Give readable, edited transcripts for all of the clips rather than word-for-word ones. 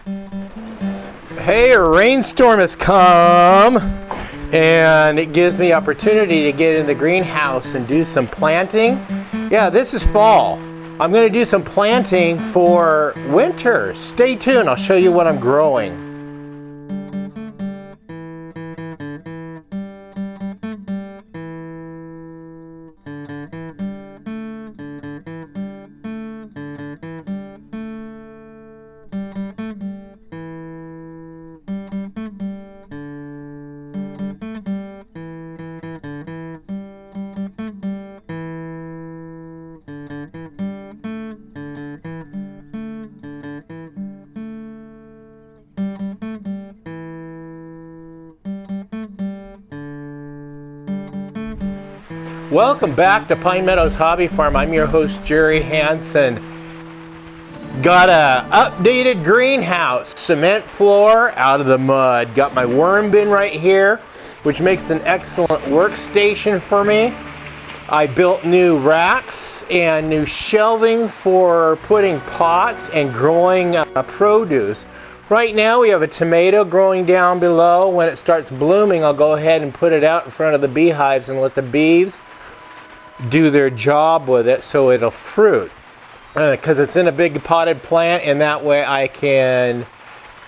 Hey, a rainstorm has come and it gives me opportunity to get in the greenhouse and do some planting. Yeah, this is fall. I'm going to do some planting for winter. Stay tuned, I'll show you what I'm growing. Welcome back to Pine Meadows Hobby Farm. I'm your host, Jerry Hansen. Got a updated greenhouse, cement floor out of the mud. Got my worm bin right here, which makes an excellent workstation for me. I built new racks and new shelving for putting pots and growing produce. Right now we have a tomato growing down below. When it starts blooming, I'll go ahead and put it out in front of the beehives and let the bees do their job with it so it'll fruit, because it's in a big potted plant, and that way I can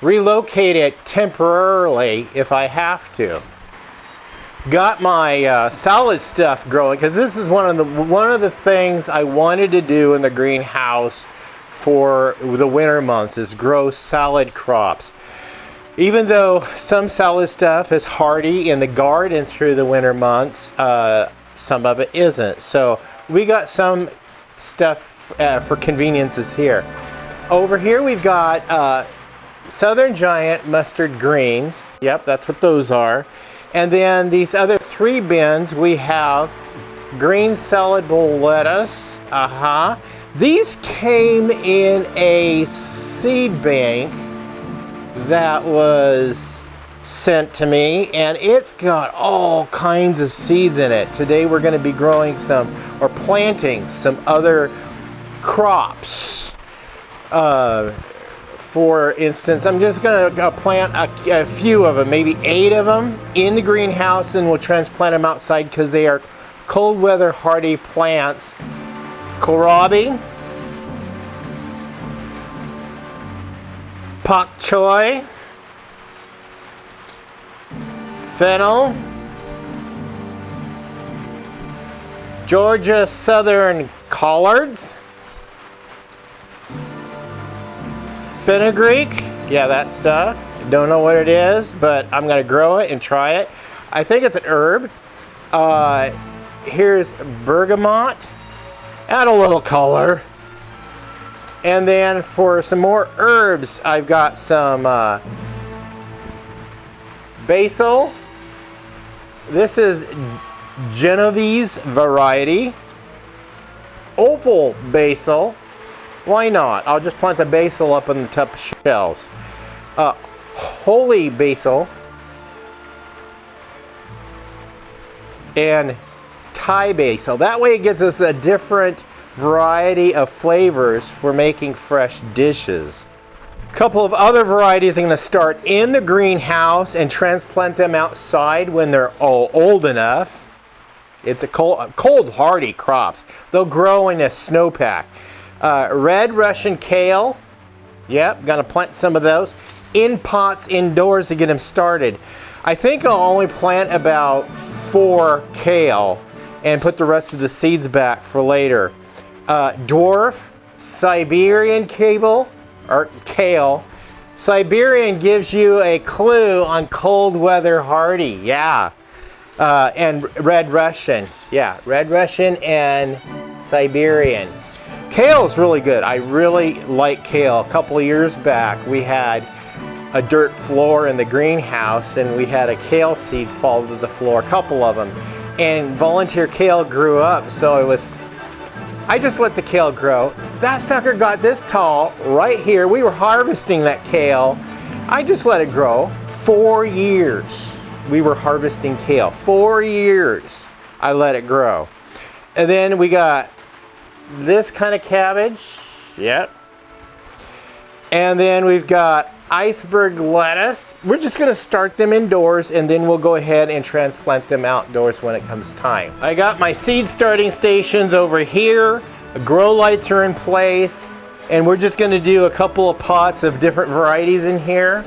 relocate it temporarily if I have to. Got my salad stuff growing, because this is one of the things I wanted to do in the greenhouse for the winter months, is grow salad crops. Even though some salad stuff is hardy in the garden through the winter months, some of it isn't. So we got some stuff for conveniences here. Over here we've got Southern Giant mustard greens. Yep, that's what those are. And then these other three bins, we have green salad bowl lettuce. These came in a seed bank that was sent to me, and it's got all kinds of seeds in it. Today we're going to be growing some, or planting some other crops. For instance, I'm just going to plant a few of them, maybe 8 of them in the greenhouse, and we'll transplant them outside because they are cold weather hardy plants. Kohlrabi, pak choy, fennel, Georgia Southern collards, fenugreek, yeah, that stuff. Don't know what it is, but I'm gonna grow it and try it. I think it's an herb. Here's bergamot, add a little color. And then for some more herbs, I've got some basil. This is Genovese variety. Opal basil. Why not? I'll just plant the basil up in the top shelves. Holy basil. And Thai basil. That way it gives us a different variety of flavors for making fresh dishes. Couple of other varieties I'm going to start in the greenhouse and transplant them outside when they're all old enough. It's a cold hardy crops. They'll grow in a snowpack. Red Russian kale. Yep, gonna plant some of those in pots indoors to get them started. I think I'll only plant about 4 kale and put the rest of the seeds back for later. Dwarf Siberian kale. Siberian gives you a clue on cold weather hardy. Yeah. And Red Russian. Yeah, Red Russian and Siberian. Kale is really good. I really like kale. A couple of years back, we had a dirt floor in the greenhouse, and we had a kale seed fall to the floor, a couple of them. And volunteer kale grew up, so I just let the kale grow. That sucker got this tall right here. We were harvesting that kale. I just let it grow. 4 years we were harvesting kale. 4 years I let it grow. And then we got this kind of cabbage. Yep. And then we've got iceberg lettuce. We're just gonna start them indoors and then we'll go ahead and transplant them outdoors when it comes time. I got my seed starting stations over here. The grow lights are in place. And we're just gonna do a couple of pots of different varieties in here.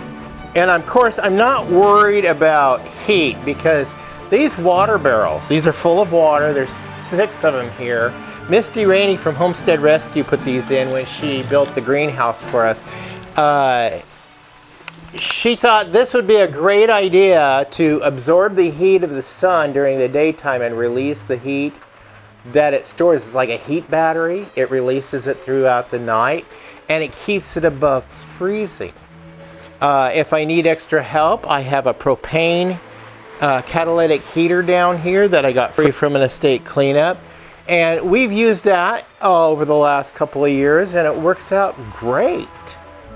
And of course, I'm not worried about heat because these water barrels, these are full of water. There's 6 of them here. Misty Rainey from Homestead Rescue put these in when she built the greenhouse for us. She thought this would be a great idea to absorb the heat of the sun during the daytime and release the heat that it stores. It's like a heat battery. It releases it throughout the night and it keeps it above freezing. If I need extra help, I have a propane catalytic heater down here that I got free from an estate cleanup. And we've used that over the last couple of years and it works out great.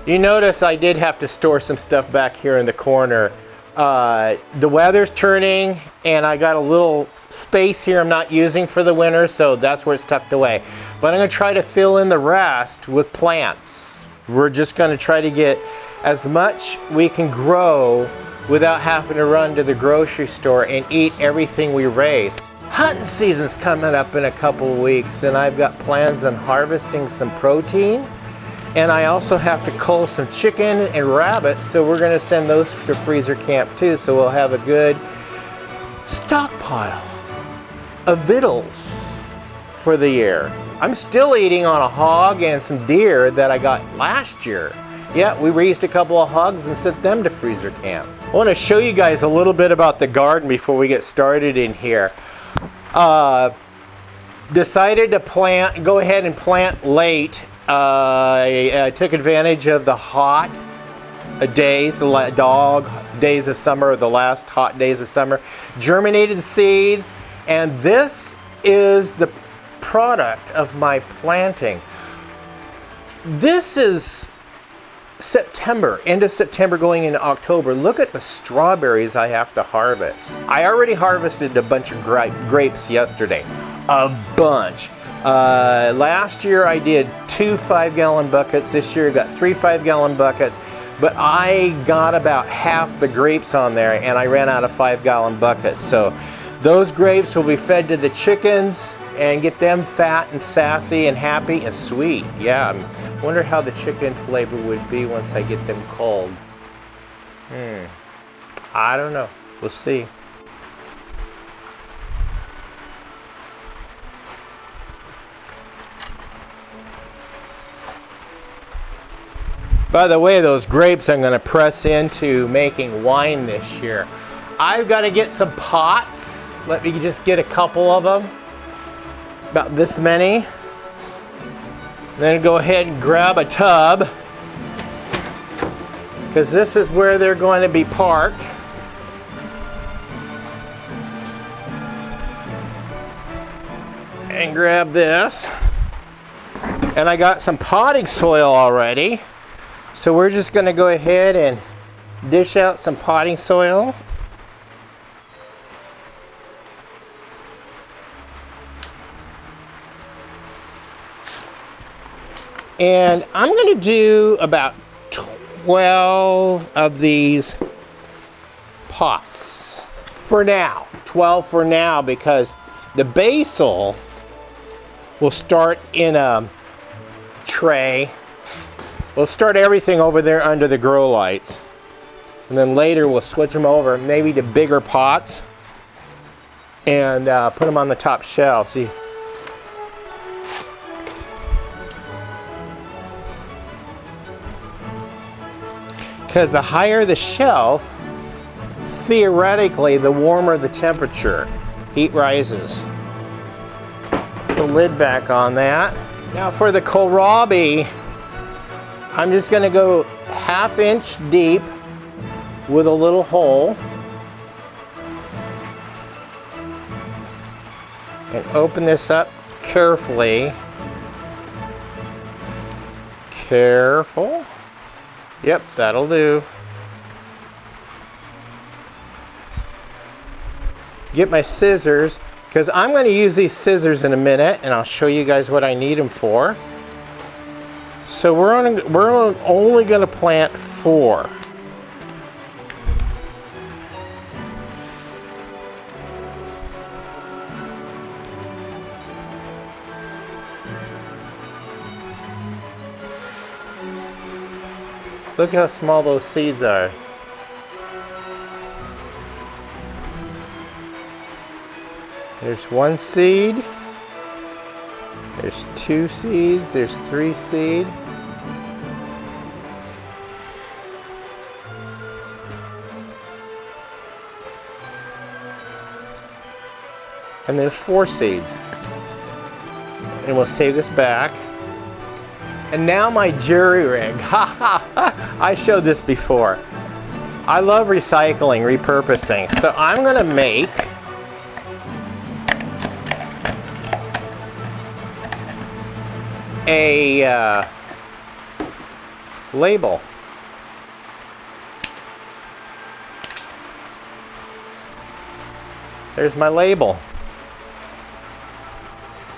You notice I did have to store some stuff back here in the corner. The weather's turning and I got a little space here I'm not using for the winter, so that's where it's tucked away. But I'm gonna try to fill in the rest with plants. We're just gonna try to get as much we can grow without having to run to the grocery store and eat everything we raise. Hunting season's coming up in a couple of weeks and I've got plans on harvesting some protein. And I also have to cull some chicken and rabbits, so we're gonna send those to freezer camp too, so we'll have a good stockpile of victuals for the year. I'm still eating on a hog and some deer that I got last year. Yeah, we raised a couple of hogs and sent them to freezer camp. I want to show you guys a little bit about the garden before we get started in here. Decided to go ahead and plant late. I took advantage of the hot days, the dog days of summer, or the last hot days of summer. Germinated seeds, and this is the product of my planting. This is September, end of September going into October. Look at the strawberries I have to harvest. I already harvested a bunch of grapes yesterday. A bunch. Last year I did 2 5-gallon buckets. This year I got 3 5-gallon buckets. But I got about half the grapes on there and I ran out of 5-gallon buckets. So those grapes will be fed to the chickens and get them fat and sassy and happy and sweet. Yeah, I wonder how the chicken flavor would be once I get them cold. I don't know. We'll see. By the way, those grapes I'm going to press into making wine this year. I've got to get some pots. Let me just get a couple of them. About this many. Then go ahead and grab a tub, because this is where they're going to be parked. And grab this. And I got some potting soil already. So we're just going to go ahead and dish out some potting soil. And I'm going to do about 12 of these pots for now. 12 for now, because the basil will start in a tray. We'll start everything over there under the grow lights. And then later we'll switch them over maybe to bigger pots and put them on the top shelf. See? Because the higher the shelf, theoretically, the warmer the temperature. Heat rises. Put the lid back on that. Now for the kohlrabi, I'm just going to go 1/2 inch deep with a little hole. And open this up carefully. Careful. Yep, that'll do. Get my scissors, because I'm going to use these scissors in a minute, and I'll show you guys what I need them for. So we're only going to plant 4. Look how small those seeds are. There's 1 seed. There's 2 seeds. There's 3 seed. And there's 4 seeds. And we'll save this back. And now my jury rig. Ha ha! I showed this before. I love recycling, repurposing. So I'm gonna make a label. There's my label.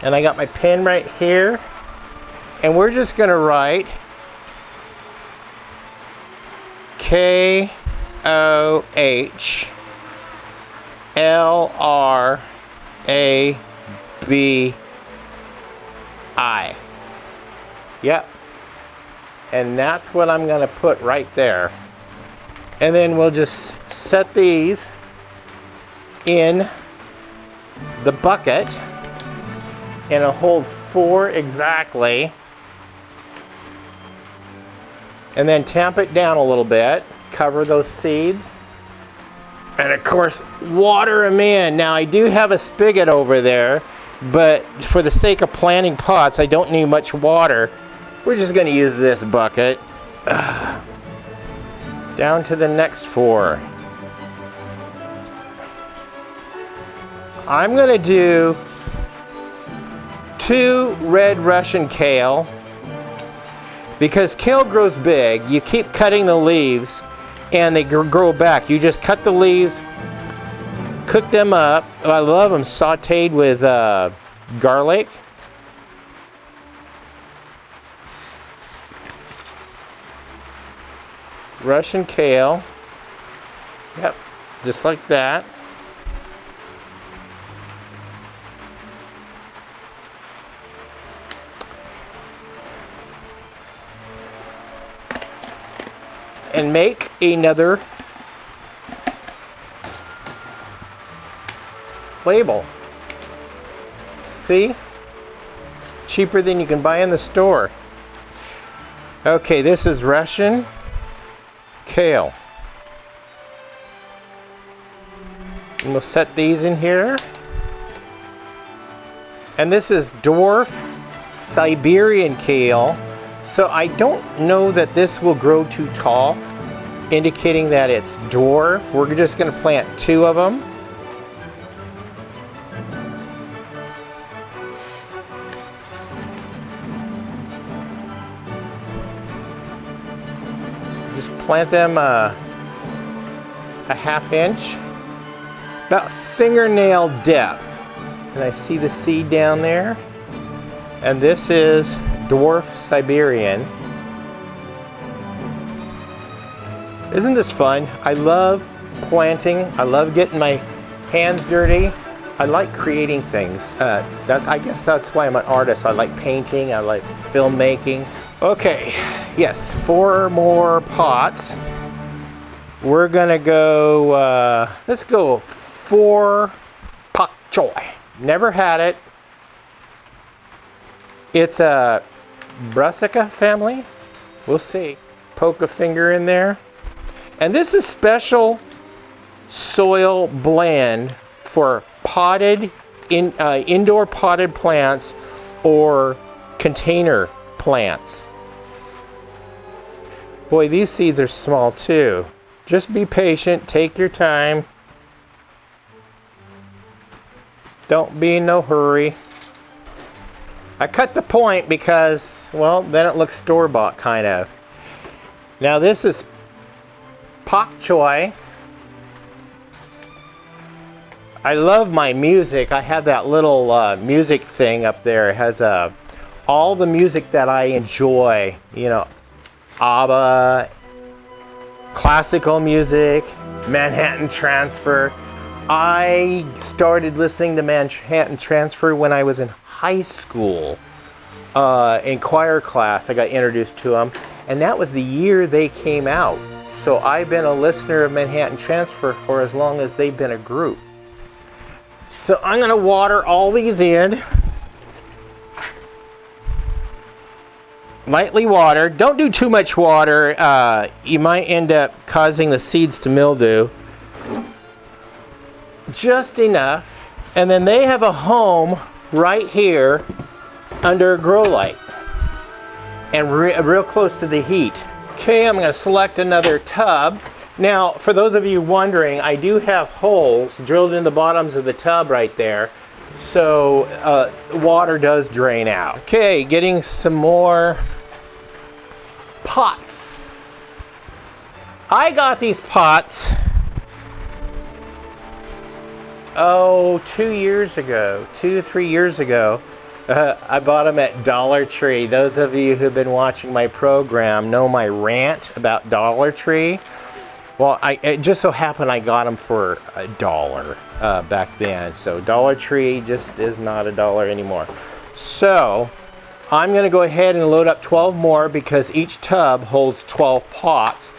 And I got my pen right here. And we're just going to write KOHLRABI. Yep. And that's what I'm going to put right there. And then we'll just set these in the bucket. And it'll hold 4 exactly. And then tamp it down a little bit, cover those seeds, and of course water them in. Now I do have a spigot over there, but for the sake of planting pots I don't need much water. We're just going to use this bucket. Down to the next 4. I'm going to do 2 red Russian kale. Because kale grows big, you keep cutting the leaves and they grow back. You just cut the leaves, cook them up. I love them sauteed with garlic. Russian kale. Yep, just like that. And make another label. See? Cheaper than you can buy in the store. Okay, this is Russian kale. And we'll set these in here. And this is dwarf Siberian kale. So I don't know that this will grow too tall, indicating that it's dwarf. We're just going to plant 2 of them. Just plant them a ½ inch, about fingernail depth. And I see the seed down there. And this is dwarf Siberian. Isn't this fun? I love planting. I love getting my hands dirty. I like creating things. I guess that's why I'm an artist. I like painting. I like filmmaking. Okay, yes, 4 more pots. We're gonna go, let's go 4 pak choy. Never had it. It's a brassica family. We'll see. Poke a finger in there. And this is special soil blend for potted, indoor potted plants or container plants. Boy, these seeds are small too. Just be patient, take your time. Don't be in no hurry. I cut the point because, well, then it looks store-bought kind of. Now this is pak choy. I love my music. I have that little music thing up there. It has all the music that I enjoy. You know, ABBA classical music, Manhattan Transfer. I started listening to Manhattan Transfer when I was in high school. In choir class, I got introduced to them, and that was the year they came out. So I've been a listener of Manhattan Transfer for as long as they've been a group. So I'm gonna water all these in. Lightly water. Don't do too much water. You might end up causing the seeds to mildew. Just enough. And then they have a home right here under a grow light. And real close to the heat. Okay, I'm going to select another tub. Now, for those of you wondering, I do have holes drilled in the bottoms of the tub right there. So water does drain out. Okay, getting some more pots. I got these pots, 2 years ago, 2 to 3 years ago. I bought them at Dollar Tree. Those of you who've been watching my program know my rant about Dollar Tree. Well, it just so happened I got them for $1 back then. So Dollar Tree just is not $1 anymore. So I'm going to go ahead and load up 12 more because each tub holds 12 pots.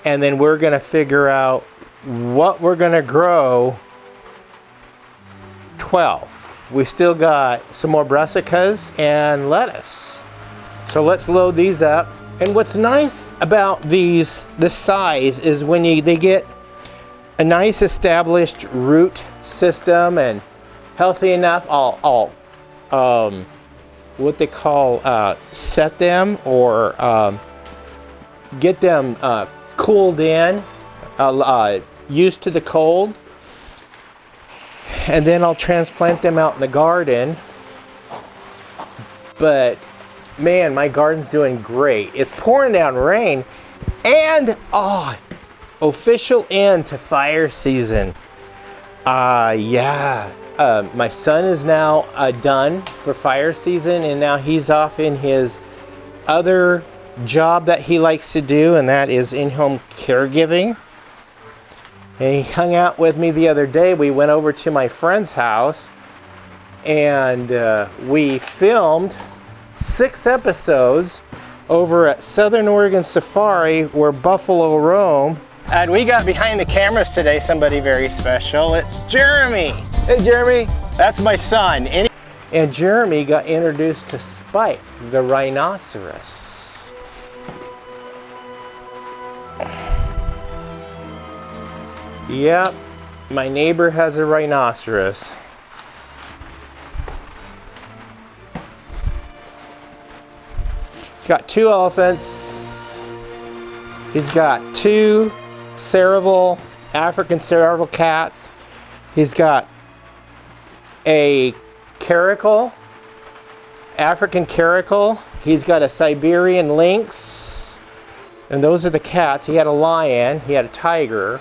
And then we're going to figure out what we're going to grow 12. We still got some more brassicas and lettuce. So let's load these up. And what's nice about this size is when they get a nice established root system and healthy enough, I'll what they call set them or get them cooled in, used to the cold. And then I'll transplant them out in the garden. But man, my garden's doing great. It's pouring down rain, and official end to fire season. Yeah, my son is now done for fire season, and now he's off in his other job that he likes to do, and that is in-home caregiving. And he hung out with me the other day. We went over to my friend's house, and we filmed 6 episodes over at Southern Oregon Safari where buffalo roam. And we got behind the cameras today somebody very special. It's Jeremy. Hey, Jeremy. That's my son. And Jeremy got introduced to Spike, the rhinoceros. Yep, my neighbor has a rhinoceros. He's got 2 elephants. He's got 2 African serval cats. He's got a caracal, African caracal. He's got a Siberian lynx. And those are the cats. He had a lion. He had a tiger.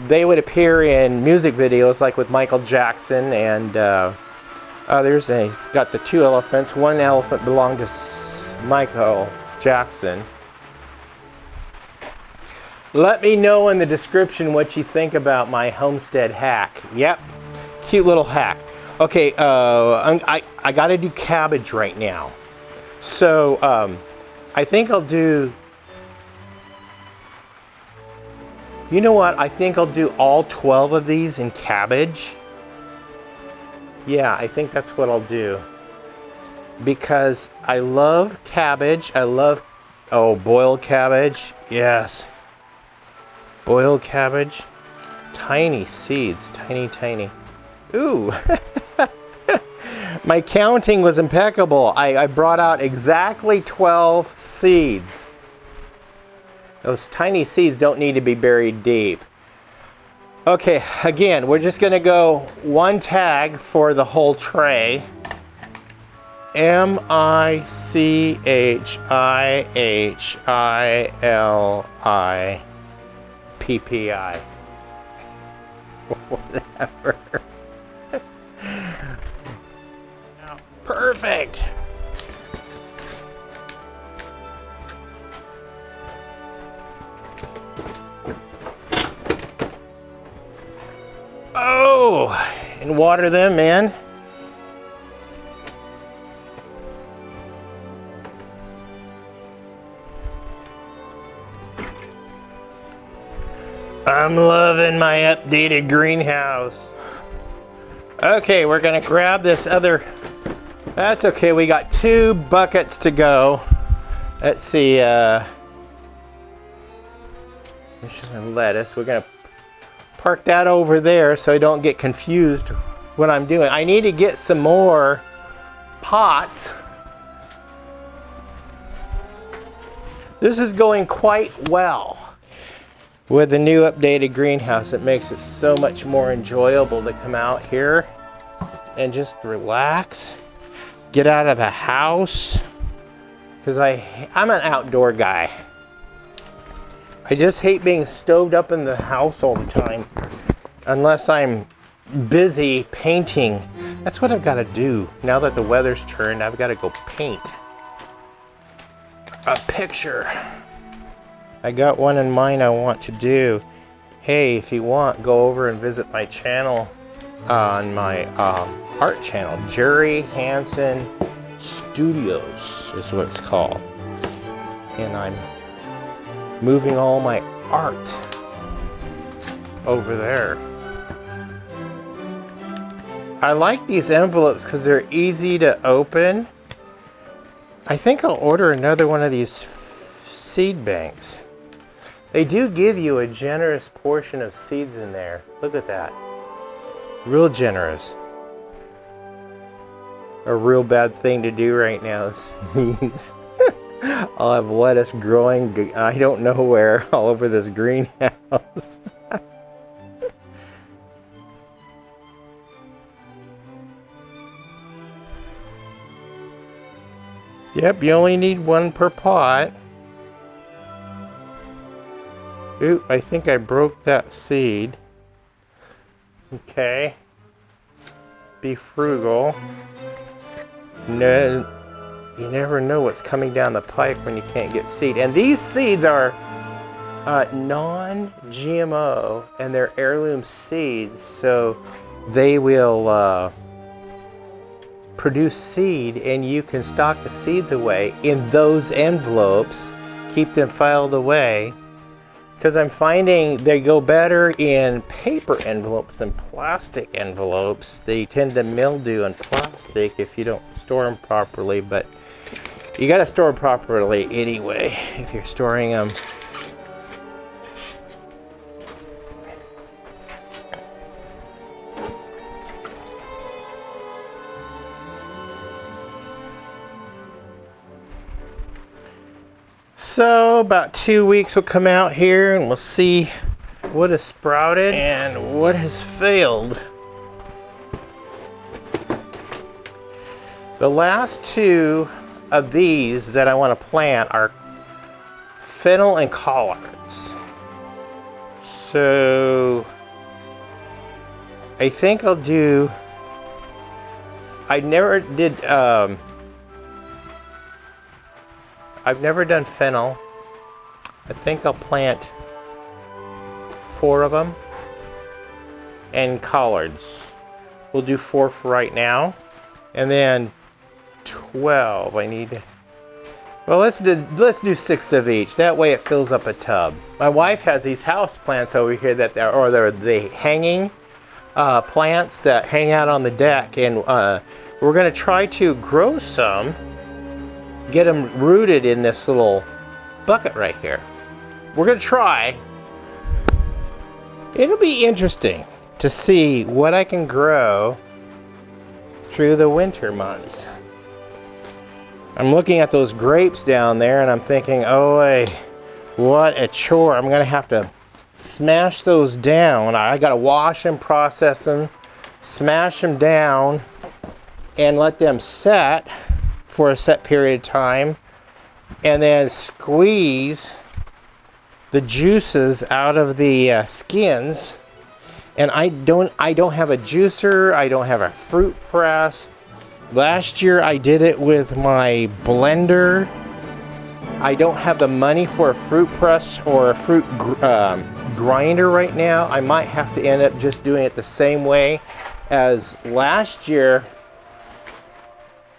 They would appear in music videos like with Michael Jackson and others. And he's got the 2 elephants. 1 elephant belonged to Michael Jackson. Let me know in the description what you think about my homestead hack. Yep, cute little hack. Okay, I gotta do cabbage right now. So I think I'll do, you know what? I think I'll do all 12 of these in cabbage. Yeah, I think that's what I'll do. Because I love cabbage. I love, boiled cabbage. Yes. Boiled cabbage. Tiny seeds. Tiny, tiny. Ooh. My counting was impeccable. I brought out exactly 12 seeds. Those tiny seeds don't need to be buried deep. Okay, again, we're just gonna go 1 tag for the whole tray. MICHIHILIPPI. Whatever. Perfect. and water them in. I'm loving my updated greenhouse. Okay, we're gonna grab this other, that's okay, we got 2 buckets to go. Let's see, lettuce. We're gonna park that over there so I don't get confused what I'm doing. I need to get some more pots. This is going quite well. With the new updated greenhouse, it makes it so much more enjoyable to come out here and just relax, get out of the house, because I'm an outdoor guy. I just hate being stoved up in the house all the time, unless I'm busy painting. That's what I've got to do. Now that the weather's turned, I've got to go paint a picture. I got one in mind I want to do. Hey, if you want, go over and visit my channel on my art channel. Jerry Hansen Studios is what it's called. And I'm moving all my art over there. I like these envelopes because they're easy to open. I think I'll order another one of these seed banks. They do give you a generous portion of seeds in there. Look at that. Real generous. A real bad thing to do right now is sneeze. I'll have lettuce growing, I don't know where, all over this greenhouse. Yep, you only need 1 per pot. Ooh, I think I broke that seed. Okay. Be frugal. No, you never know what's coming down the pipe when you can't get seed. And these seeds are non-GMO, and they're heirloom seeds, so they will produce seed, and you can stock the seeds away in those envelopes, keep them filed away, because I'm finding they go better in paper envelopes than plastic envelopes. They tend to mildew in plastic if you don't store them properly, but you got to store them properly anyway if you're storing them. So about 2 weeks we'll come out here and we'll see what has sprouted and what has failed. The last 2 of these that I want to plant are fennel and collards. So I think I'll do, I never did, I've never done fennel. I think I'll plant 4 of them. And collards. We'll do 4 for right now. And then 12 I need. Well, let's do 6 of each. That way it fills up a tub. My wife has these house plants over here that they're the hanging plants that hang out on the deck. And we're gonna try to grow some. Get them rooted in this little bucket right here. We're gonna try. It'll be interesting to see what I can grow through the winter months. I'm looking at those grapes down there and I'm thinking, oh, what a chore. I'm gonna have to smash those down. I gotta wash them, process them, smash them down, and let them set for a set period of time, and then squeeze the juices out of the skins. And I don't have a juicer, I don't have a fruit press. Last year I did it with my blender. I don't have the money for a fruit press or a fruit grinder right now. I might have to end up just doing it the same way as last year.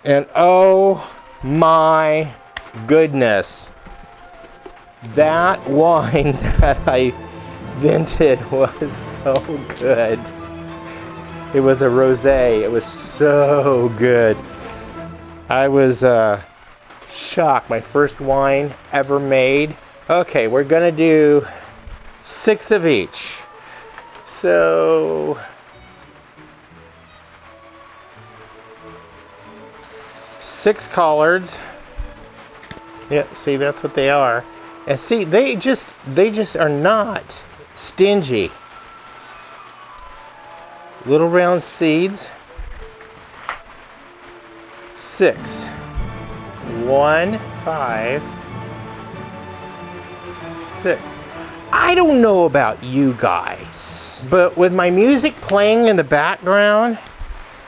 And oh my goodness, that wine that I vented was so good. It was a rosé. It was so good. I was shocked. My first wine ever made. Okay, we're gonna do 6 of each. So 6 collards. Yeah, see, that's what they are. And see, they just are not stingy. Little round seeds. 6. 1, 5, 6. I don't know about you guys, but with my music playing in the background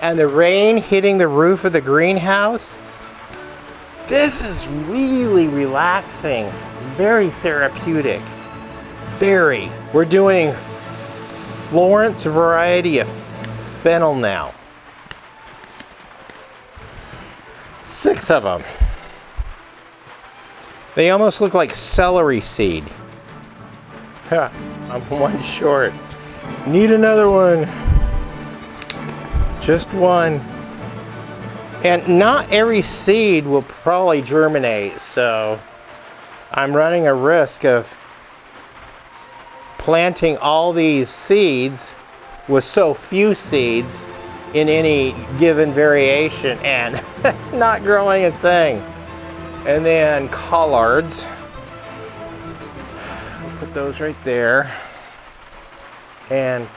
and the rain hitting the roof of the greenhouse, this is really relaxing, very therapeutic, very. We're doing Florence variety of fennel now. 6 of them. They almost look like celery seed. Huh, I'm one short. Need another one. Just one. And not every seed will probably germinate, so I'm running a risk of planting all these seeds with so few seeds in any given variation and not growing a thing. And then collards. Put those right there. And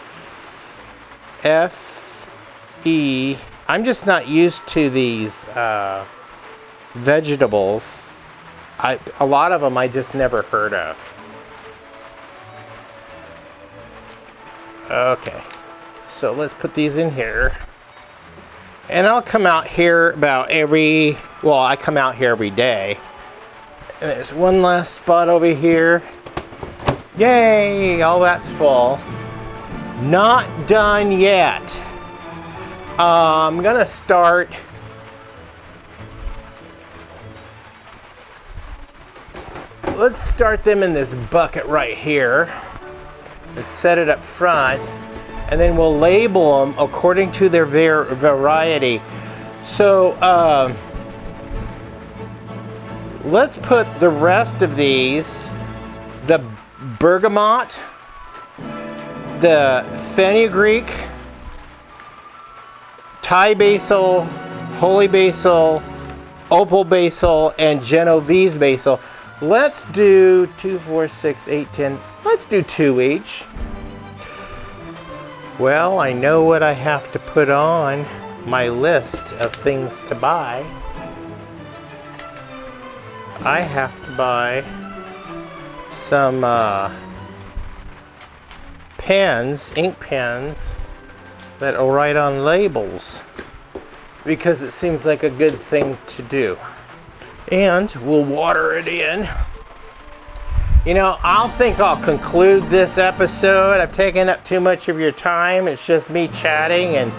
F-E. I'm just not used to these vegetables. A lot of them I just never heard of. Okay, so let's put these in here. And I'll come out here about I come out here every day. And there's one last spot over here. Yay, all that's full. Not done yet. I'm gonna start let's start them in this bucket right here and set it up front, and then we'll label them according to their variety. So let's put the rest of these, the bergamot, the fenugreek, Thai basil, holy basil, opal basil, and Genovese basil. Let's do 2, 4, 6, 8, 10. Let's do 2 each. Well, I know what I have to put on my list of things to buy. I have to buy some pens, ink pens, that will write on labels, because it seems like a good thing to do. And we'll water it in. You know, I'll conclude this episode. I've taken up too much of your time. It's just me chatting and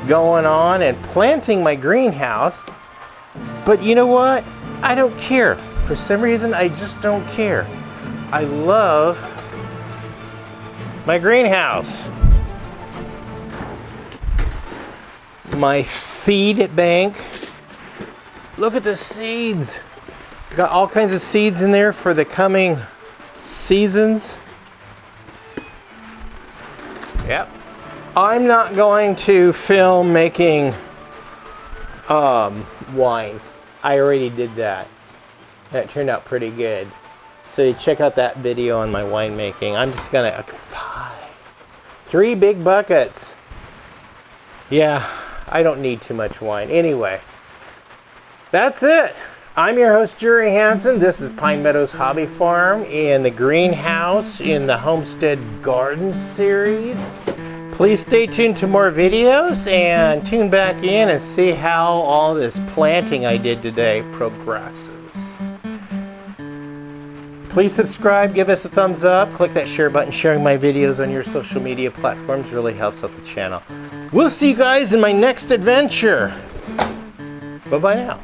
going on and planting my greenhouse. But you know what? I don't care. For some reason, I just don't care. I love my greenhouse. My feed bank. Look at the seeds. Got all kinds of seeds in there for the coming seasons. Yep. I'm not going to film making wine. I already did that. That turned out pretty good. So you check out that video on my winemaking. I'm just gonna 3 big buckets. Yeah, I don't need too much wine. Anyway, that's it. I'm your host, Jerry Hansen. This is Pine Meadows Hobby Farm in the greenhouse in the Homestead Garden series. Please stay tuned to more videos and tune back in and see how all this planting I did today progresses. Please subscribe, give us a thumbs up, click that share button. Sharing my videos on your social media platforms really helps out the channel. We'll see you guys in my next adventure. Bye-bye now.